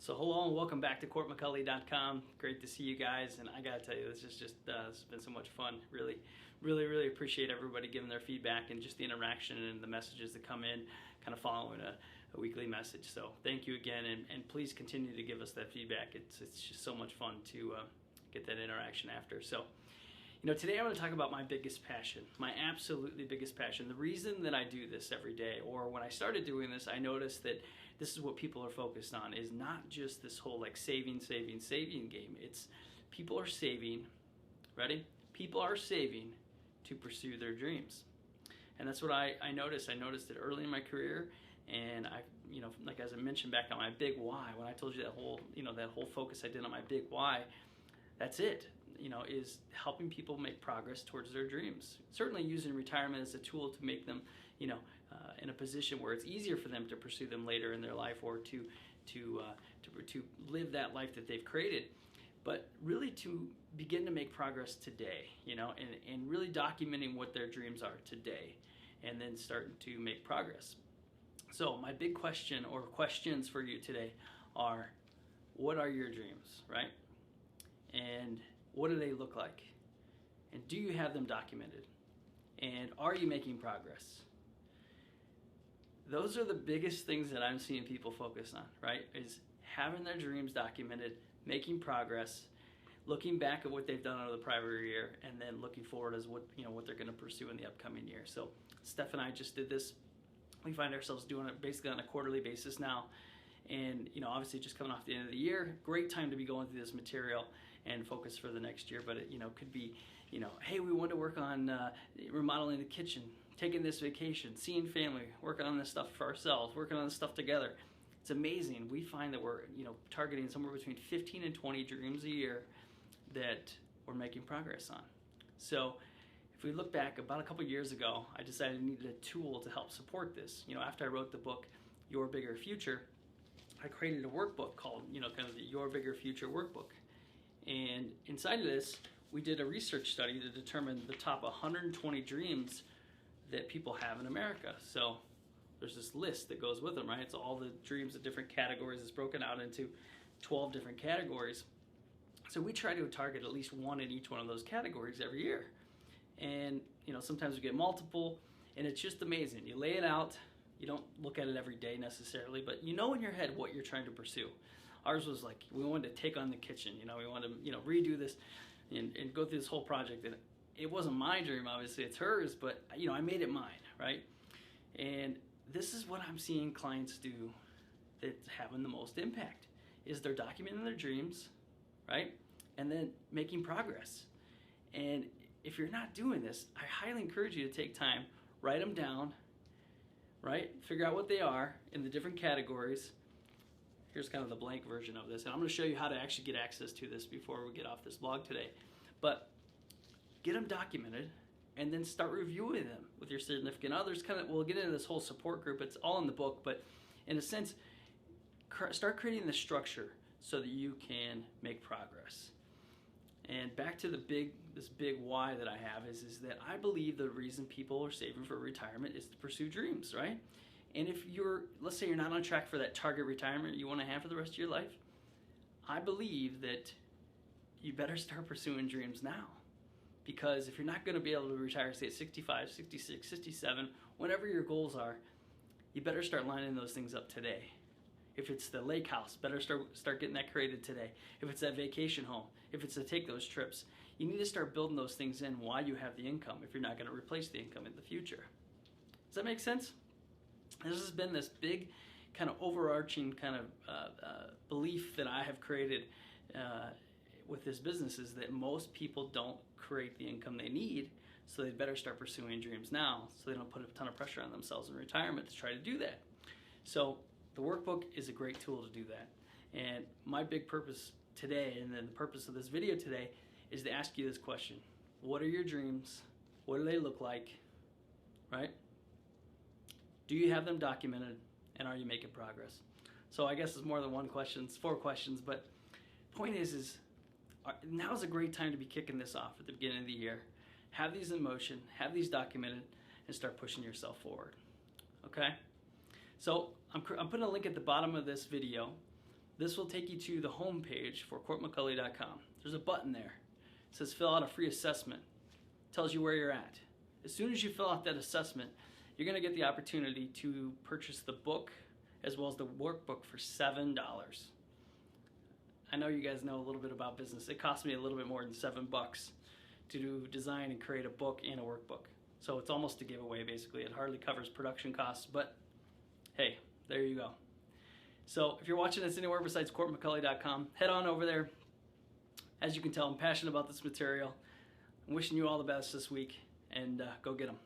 So hello and welcome back to CourtMcCulley.com. Great to see you guys, and I gotta tell you, this is just this has been so much fun. Really appreciate everybody giving their feedback and just the interaction and the messages that come in, kind of following a weekly message. So thank you again, and please continue to give us that feedback. It's just so much fun to get that interaction after. So, today I'm going to talk about my biggest passion, my absolutely biggest passion. The reason that I do this every day, or when I started doing this, I noticed that this is what people are focused on, is not just this whole like saving game. It's people are saving, ready? People are saving to pursue their dreams. And that's what I noticed. I noticed it early in my career, and like as I mentioned back on my big why, when I told you that whole focus I did on my big why, that's it, is helping people make progress towards their dreams. Certainly using retirement as a tool to make them, in a position where it's easier for them to pursue them later in their life, or to live that life that they've created. But really to begin to make progress today, and really documenting what their dreams are today, and then starting to make progress. So my big question, or questions for you today, are: what are your dreams, right? And what do they look like? And do you have them documented? And are you making progress? Those are the biggest things that I'm seeing people focus on, right? Is having their dreams documented, making progress, looking back at what they've done over the prior year, and then looking forward as what they're going to pursue in the upcoming year. So Steph and I just did this. We find ourselves doing it basically on a quarterly basis now. And obviously just coming off the end of the year, great time to be going through this material and focus for the next year. But it could be, hey, we want to work on remodeling the kitchen, taking this vacation, seeing family, working on this stuff for ourselves, working on this stuff together. It's amazing. We find that we're targeting somewhere between 15 and 20 dreams a year that we're making progress on. So if we look back about a couple years ago, I decided I needed a tool to help support this. After I wrote the book Your Bigger Future, I created a workbook called, kind of the Your Bigger Future workbook. And inside of this, we did a research study to determine the top 120 dreams that people have in America. So there's this list that goes with them, right? It's all the dreams of different categories. It's broken out into 12 different categories. So we try to target at least one in each one of those categories every year. And, sometimes we get multiple, and it's just amazing. You lay it out. You don't look at it every day necessarily, but in your head what you're trying to pursue. Ours was like, we wanted to take on the kitchen. We wanted to, redo this and go through this whole project. And it wasn't my dream, obviously, it's hers, but, I made it mine, right? And this is what I'm seeing clients do that's having the most impact, is they're documenting their dreams, right? And then making progress. And if you're not doing this, I highly encourage you to take time, write them down, right? Figure out what they are in the different categories. Here's kind of the blank version of this, and I'm going to show you how to actually get access to this before we get off this blog today. But get them documented, and then start reviewing them with your significant others. We'll get into this whole support group. It's all in the book, but in a sense, start creating the structure so that you can make progress. And back to this big why that I have is that I believe the reason people are saving for retirement is to pursue dreams, right? And if let's say you're not on track for that target retirement you want to have for the rest of your life, I believe that you better start pursuing dreams now. Because if you're not going to be able to retire, say at 65, 66, 67, whenever your goals are, you better start lining those things up today. If it's the lake house, better start getting that created today. If it's that vacation home, if it's to take those trips, you need to start building those things in while you have the income, if you're not going to replace the income in the future. Does that make sense? This has been this big kind of overarching kind of belief that I have created with this business, is that most people don't create the income they need, so they better start pursuing dreams now so they don't put a ton of pressure on themselves in retirement to try to do that. So the workbook is a great tool to do that. And my big purpose today, and then the purpose of this video today, is to ask you this question. What are your dreams? What do they look like? Right? Do you have them documented? And are you making progress? So I guess it's more than one question. It's 4 questions. But point is now's a great time to be kicking this off at the beginning of the year. Have these in motion. Have these documented. And start pushing yourself forward. Okay? So I'm putting a link at the bottom of this video this will take you to the home page for CourtMcCulley.com. There's a button there. It says fill out a free assessment. It tells you where you're at. As soon as you fill out that assessment, you're going to get the opportunity to purchase the book as well as the workbook for $7. I know you guys know a little bit about business. It cost me a little bit more than $7 to design and create a book and a workbook. So it's almost a giveaway, basically. It hardly covers production costs, but hey, there you go. So if you're watching this anywhere besides CourtMcCulley.com, head on over there. As you can tell, I'm passionate about this material. I'm wishing you all the best this week, and go get them.